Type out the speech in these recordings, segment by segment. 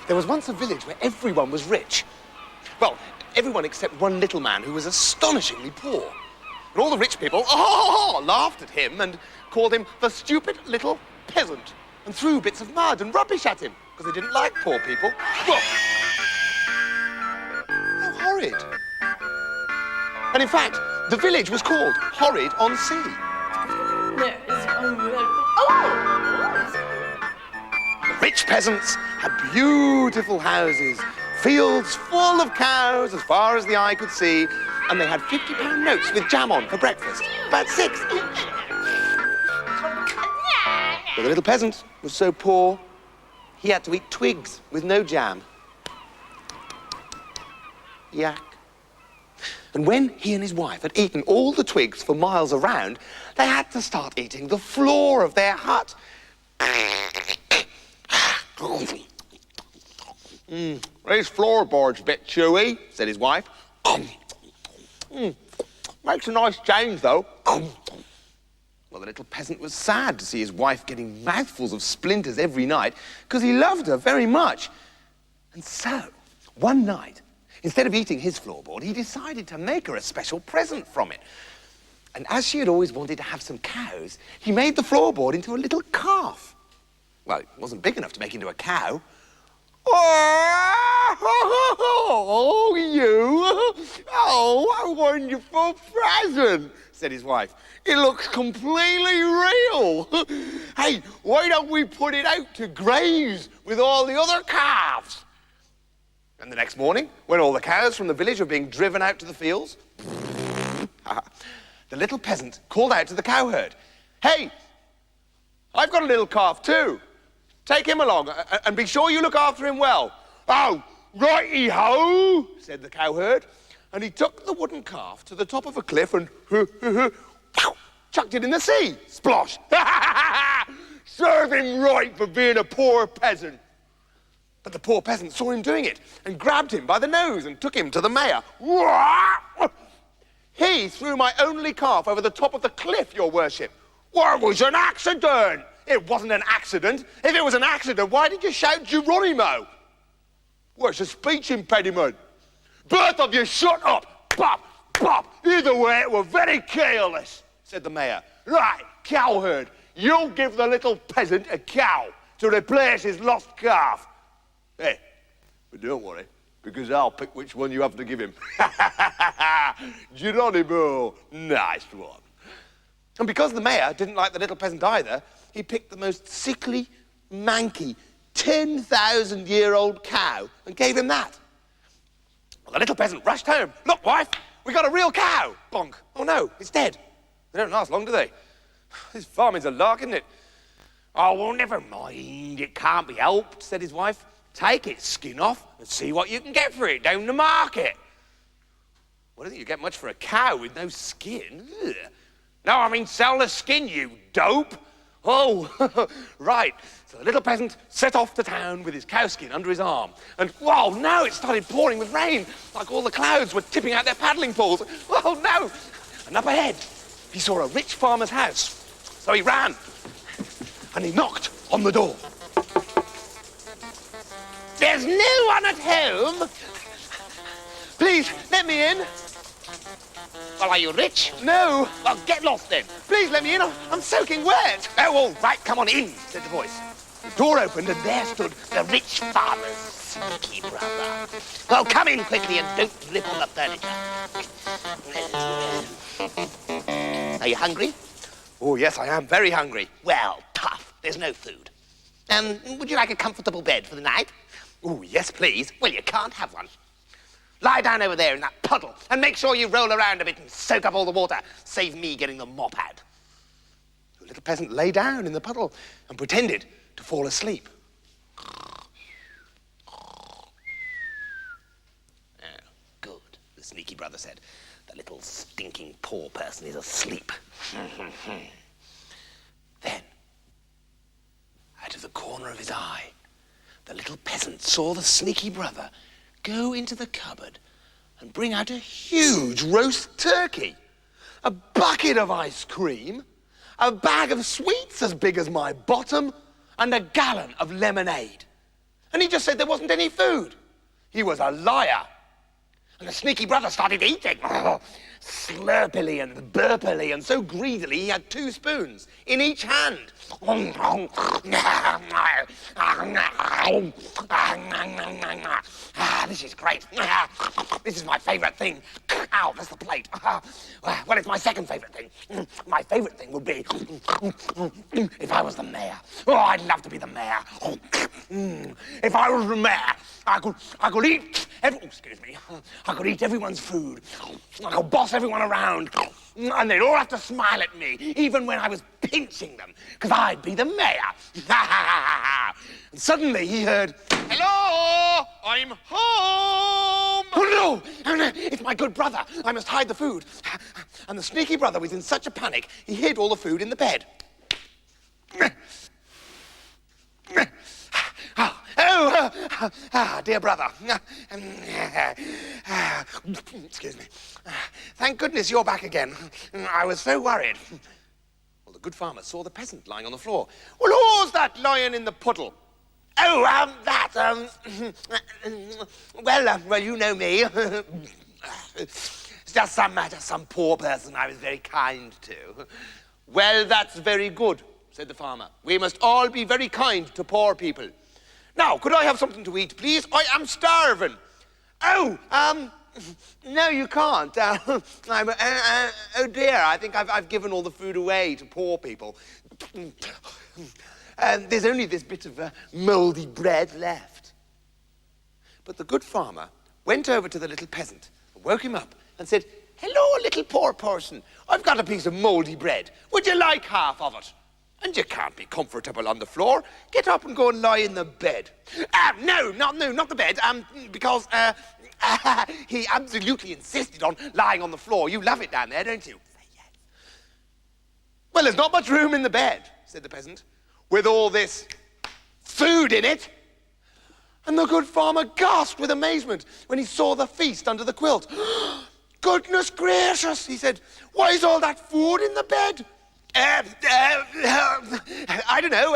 There was once a village where everyone was rich. Well, everyone except one little man who was astonishingly poor. And all the rich people laughed at him and called him the stupid little peasant and threw bits of mud and rubbish at him because they didn't like poor people. Well, how horrid. And in fact, the village was called Horrid-on-Sea. The rich peasants had beautiful houses, fields full of cows as far as the eye could see, and they had £50 notes with jam on for breakfast. About 6 each. But the little peasant was so poor, he had to eat twigs with no jam. Yak. And when he and his wife had eaten all the twigs for miles around, they had to start eating the floor of their hut. These floorboards a bit chewy, said his wife. Makes a nice change, though. Well, the little peasant was sad to see his wife getting mouthfuls of splinters every night because he loved her very much. And so, one night, instead of eating his floorboard, he decided to make her a special present from it. And as she had always wanted to have some cows, he made the floorboard into a little calf. Well, it wasn't big enough to make into a cow. Oh, you! Oh, what a wonderful present, said his wife. It looks completely real. Hey, why don't we put it out to graze with all the other calves? And the next morning, when all the cows from the village were being driven out to the fields, the little peasant called out to the cowherd, "Hey, I've got a little calf too. Take him along and be sure you look after him well." "Oh, righty-ho," said the cowherd. And he took the wooden calf to the top of a cliff and chucked it in the sea. Splosh. Serve him right for being a poor peasant. But the poor peasant saw him doing it and grabbed him by the nose and took him to the mayor. "He threw my only calf over the top of the cliff, your worship." "Well, it was an accident." "It wasn't an accident. If it was an accident, why did you shout Geronimo?" "Well, it's a speech impediment." "Both of you shut up. Pop, pop. Either way, it was very careless," said the mayor. "Right, cowherd, you'll give the little peasant a cow to replace his lost calf. Hey, but don't worry, because I'll pick which one you have to give him." Geronimo, nice one. And because the mayor didn't like the little peasant either, he picked the most sickly, manky, 10,000-year-old cow and gave him that. Well, the little peasant rushed home. "Look, wife, we got a real cow." Bonk. "Oh, no, it's dead." They don't last long, do they? This farming's a lark, isn't it? "Oh, well, never mind. It can't be helped," said his wife. "Take its skin off and see what you can get for it down the market." "Well, I don't think you get much for a cow with no skin." Ugh. "No, I mean sell the skin, you dope." "Oh, right." So the little peasant set off to town with his cowskin under his arm. And, whoa, no, it started pouring with rain, like all the clouds were tipping out their paddling pools. Whoa, no. And up ahead, he saw a rich farmer's house. So he ran, and he knocked on the door. "There's no one at home. Please, let me in." "Well, are you rich?" "No." "Well, get lost then." "Please let me in, I'm soaking wet." "Oh, all right, come on in," said the voice. The door opened and there stood the rich farmer's sneaky brother. "Well, come in quickly and don't rip on the furniture." "Are you hungry?" "Oh, yes, I am very hungry." "Well, tough, there's no food. Would you like a comfortable bed for the night?" "Oh, yes, please." "Well, you can't have one. Lie down over there in that puddle and make sure you roll around a bit and soak up all the water. Save me getting the mop out." The little peasant lay down in the puddle and pretended to fall asleep. "Oh, good," the sneaky brother said. "The little stinking poor person is asleep." Then, out of the corner of his eye, the little peasant saw the sneaky brother go into the cupboard and bring out a huge roast turkey, a bucket of ice cream, a bag of sweets as big as my bottom, and a gallon of lemonade. And he just said there wasn't any food. He was a liar. And the sneaky brother started eating. Slurpily and burpily and so greedily he had 2 spoons in each hand. This is great. This is my favourite thing. Ow, that's the plate. Well, it's my second favourite thing. My favourite thing would be if I was the mayor. Oh, I'd love to be the mayor. If I was the mayor, I could eat. I could eat everyone's food. I could boss everyone around, and they'd all have to smile at me, even when I was pinching them, because I'd be the mayor. And suddenly he heard, "Hello, I'm home." Oh no, it's my good brother. I must hide the food. And the sneaky brother was in such a panic, he hid all the food in the bed. Dear brother. Excuse me. Thank goodness you're back again. I was so worried. Well, the good farmer saw the peasant lying on the floor. "Well, who's that lying in the puddle?" "Oh, well, you know me. It's just some poor person I was very kind to." "Well, that's very good," said the farmer. "We must all be very kind to poor people. Now, could I have something to eat, please? I am starving." "Oh, no, you can't. Oh dear, I think I've given all the food away to poor people. There's only this bit of mouldy bread left." But the good farmer went over to the little peasant, woke him up and said, "Hello, little poor person. I've got a piece of mouldy bread. Would you like half of it? And you can't be comfortable on the floor. Get up and go and lie in the bed." No, not the bed, because he absolutely insisted on lying on the floor. You love it down there, don't you? Say yes. "Well, there's not much room in the bed," said the peasant, "with all this food in it." And the good farmer gasped with amazement when he saw the feast under the quilt. "Goodness gracious," he said, "why is all that food in the bed?" I don't know,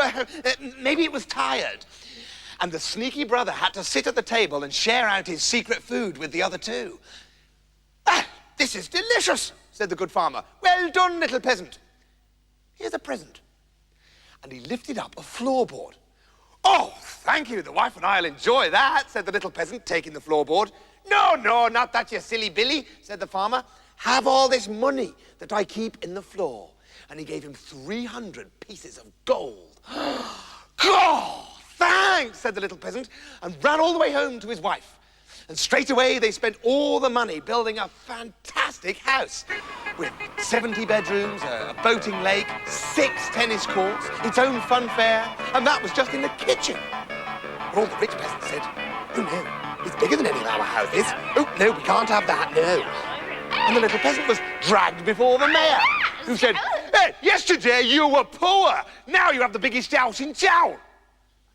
maybe it was tired. And the sneaky brother had to sit at the table and share out his secret food with the other 2. "This is delicious," said the good farmer. "Well done, little peasant. Here's a present." And he lifted up a floorboard. "Oh, thank you, the wife and I'll enjoy that," said the little peasant, taking the floorboard. No, not that, you silly Billy," said the farmer. "Have all this money that I keep in the floor." And he gave him 300 pieces of gold. "Oh, thanks," said the little peasant, and ran all the way home to his wife. And straight away they spent all the money building a fantastic house with 70 bedrooms, a boating lake, 6 tennis courts, its own fun fair, and that was just in the kitchen. But all the rich peasants said, "Oh no, it's bigger than any of our houses. Oh no, we can't have that, no." And the little peasant was dragged before the mayor, who said, "Hey, yesterday you were poor. Now you have the biggest house in town.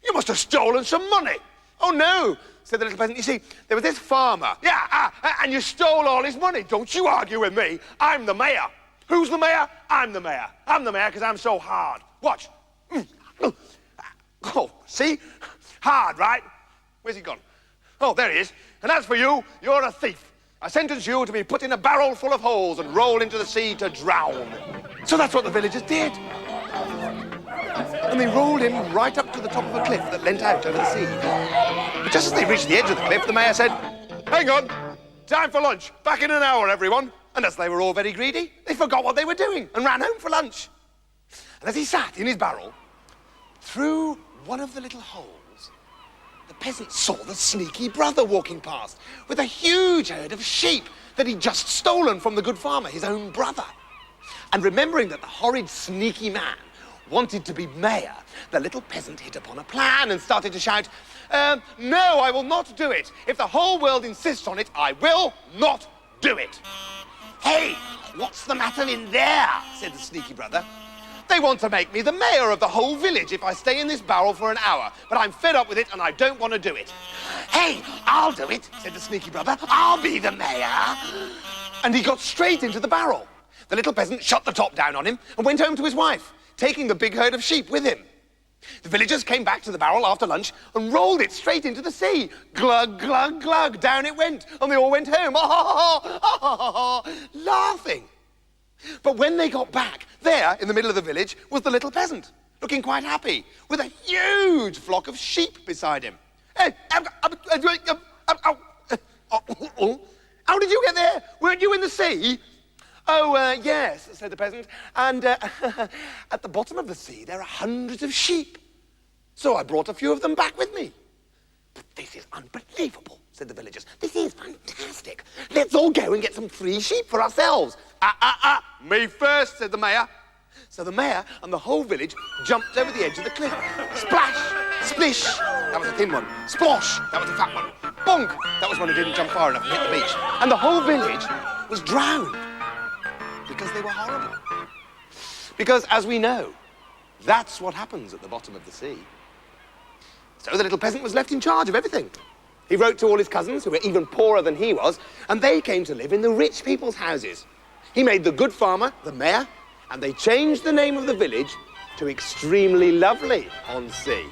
You must have stolen some money." "Oh no," said the little peasant. "You see, there was this farmer. Yeah, and you stole all his money. Don't you argue with me. I'm the mayor." "Who's the mayor?" "I'm the mayor. I'm the mayor because I'm so hard. Watch." Oh, see? Hard, right? Where's he gone? Oh, there he is. "And as for you, you're a thief. I sentence you to be put in a barrel full of holes and rolled into the sea to drown." So that's what the villagers did. And they rolled him right up to the top of a cliff that leant out over the sea. But just as they reached the edge of the cliff, the mayor said, "Hang on, time for lunch. Back in an hour, everyone." And as they were all very greedy, they forgot what they were doing and ran home for lunch. And as he sat in his barrel, through one of the little holes, the peasant saw the sneaky brother walking past with a huge herd of sheep that he'd just stolen from the good farmer, his own brother. And remembering that the horrid sneaky man wanted to be mayor, the little peasant hit upon a plan and started to shout, "No, I will not do it. If the whole world insists on it, I will not do it." "Hey, what's the matter in there?" said the sneaky brother. "They want to make me the mayor of the whole village if I stay in this barrel for an hour, but I'm fed up with it and I don't want to do it." "Hey, I'll do it," said the sneaky brother. "I'll be the mayor." And he got straight into the barrel. The little peasant shut the top down on him and went home to his wife, taking the big herd of sheep with him. The villagers came back to the barrel after lunch and rolled it straight into the sea. Glug, glug, glug, down it went, and they all went home, laughing. But when they got back, there, in the middle of the village, was the little peasant, looking quite happy, with a huge flock of sheep beside him. Hey, how did you get there? Weren't you in the sea? Oh, yes, said the peasant, and at the bottom of the sea there are hundreds of sheep. So I brought a few of them back with me. But this is unbelievable, said the villagers. This is fantastic. Let's all go and get some free sheep for ourselves. Me first, said the mayor. So the mayor and the whole village jumped over the edge of the cliff. Splash, splish, that was a thin one. Splosh, that was a fat one. Bonk, that was one who didn't jump far enough and hit the beach. And the whole village was drowned. Because they were horrible. Because, as we know, that's what happens at the bottom of the sea. So the little peasant was left in charge of everything. He wrote to all his cousins, who were even poorer than he was, and they came to live in the rich people's houses. He made the good farmer the mayor, and they changed the name of the village to Extremely Lovely on Sea.